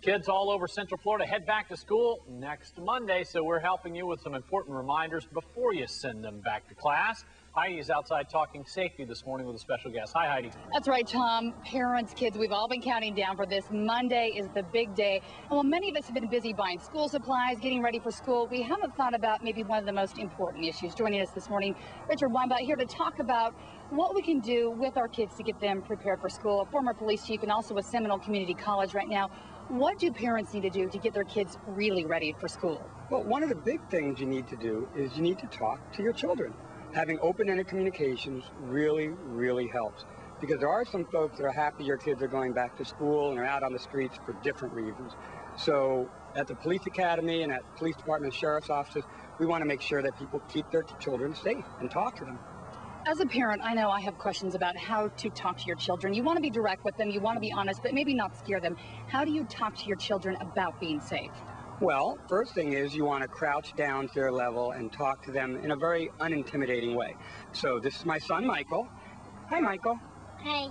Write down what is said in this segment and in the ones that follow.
Kids all over Central Florida head back to school next Monday, so we're helping you with some important reminders before you send them back to class. Heidi's outside talking safety this morning with a special guest. Hi, Heidi. That's right, Tom. Parents, kids, we've all been counting down for this. Monday is the big day. And while many of us have been busy buying school supplies, getting ready for school, we haven't thought about maybe one of the most important issues. Joining us this morning, Richard Weinblatt here to talk about what we can do with our kids to get them prepared for school. A former police chief and also a Seminole Community College right now. What do parents need to do to get their kids really ready for school? Well, one of the big things you need to do is you need to talk to your children. Having open-ended communications really helps, because there are some folks that are happy your kids are going back to school and are out on the streets for different reasons. So at the police academy and at police department, sheriff's offices, we want to make sure that people keep their children safe and talk to them. As a parent, I know I have questions about how to talk to your children. You want to be direct with them, you want to be honest, but maybe not scare them. How do you talk to your children about being safe? Well, first thing is you want to crouch down to their level and talk to them in a very unintimidating way. So this is my son, Michael. Hi, Michael. Hi.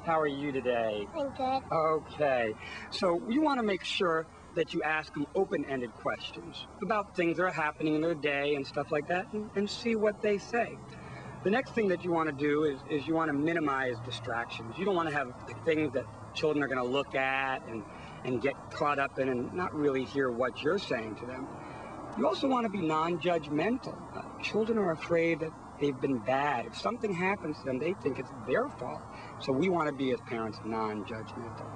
How are you today? I'm good. Okay. So you want to make sure that you ask them open-ended questions about things that are happening in their day and stuff like that, and see what they say. The next thing that you want to do is you want to minimize distractions. You don't want to have things that children are going to look at and get caught up in and not really hear what you're saying to them. You also want to be non-judgmental. Children are afraid that they've been bad. If something happens to them, they think it's their fault. So we want to be, as parents, non-judgmental.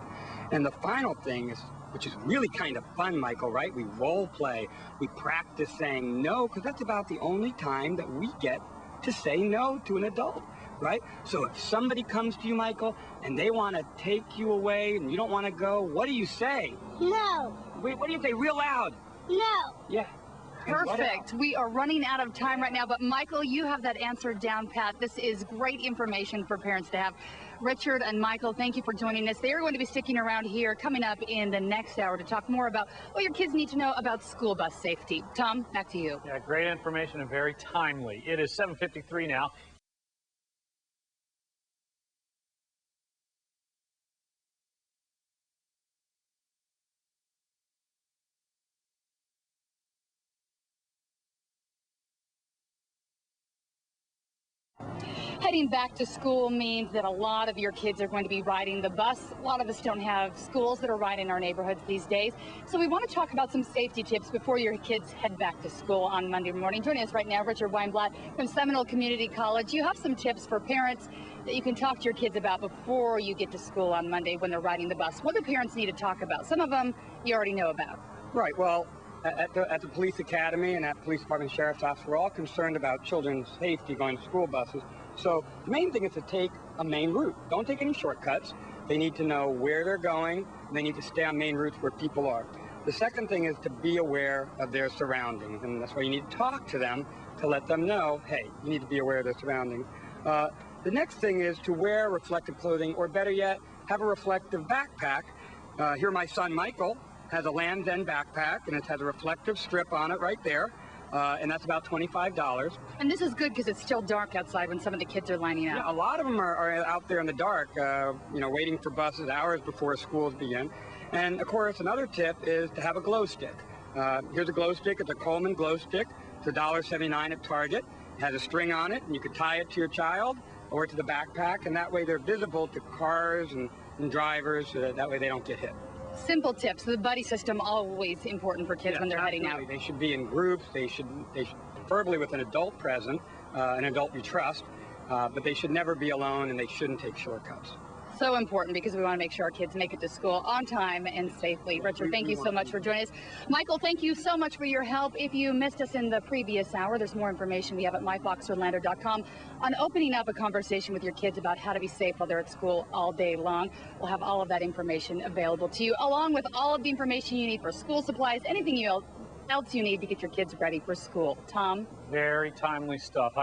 And the final thing is, which is really kind of fun, Michael, right? We role play. We practice saying no, because that's about the only time that we get to say no to an adult, right? So if somebody comes to you, Michael, and they want to take you away and you don't want to go, what do you say? No. Wait, what do you say real loud? No. Yeah. Perfect. We are running out of time right now, but Michael, you have that answer down pat. This is great information for parents to have. Richard and Michael, thank you for joining us. They are going to be sticking around here coming up in the next hour to talk more about what your kids need to know about school bus safety. Tom, back to you. Yeah, great information and very timely. It is 7:53 now. Heading back to school means that a lot of your kids are going to be riding the bus. A lot of us don't have schools that are right in our neighborhoods these days. So we want to talk about some safety tips before your kids head back to school on Monday morning. Joining us right now, Richard Weinblatt from Seminole Community College. You have some tips for parents that you can talk to your kids about before you get to school on Monday when they're riding the bus. What do parents need to talk about? Some of them you already know about. Right. Well, at the police academy and at police department, sheriff's office, we're all concerned about children's safety going to school buses. So the main thing is to take a main route. Don't take any shortcuts. They need to know where they're going, and they need to stay on main routes where people are. The second thing is to be aware of their surroundings, and that's why you need to talk to them to let them know, hey, you need to be aware of their surroundings. The next thing is to wear reflective clothing, or better yet, have a reflective backpack. Here my son Michael has a Land's End backpack, and it has a reflective strip on it right there. And that's about $25. And this is good because it's still dark outside when some of the kids are lining up. Yeah, a lot of them are out there in the dark, waiting for buses hours before schools begin. And of course, another tip is to have a glow stick. Here's a glow stick. It's a Coleman glow stick. It's $1.79 at Target. It has a string on it, and you could tie it to your child or to the backpack, and that way they're visible to cars and drivers, so that way they don't get hit. Simple tips. The buddy system, always important for kids when they're heading out. They should be in groups. They should preferably with an adult present, an adult you trust, but they should never be alone, and they shouldn't take shortcuts. So important because we want to make sure our kids make it to school on time and safely. Richard, thank you so much for joining us. Michael, thank you so much for your help. If you missed us in the previous hour, there's more information we have at myfoxorlando.com on opening up a conversation with your kids about how to be safe while they're at school all day long. We'll have all of that information available to you, along with all of the information you need for school supplies, anything else you need to get your kids ready for school. Tom? Very timely stuff.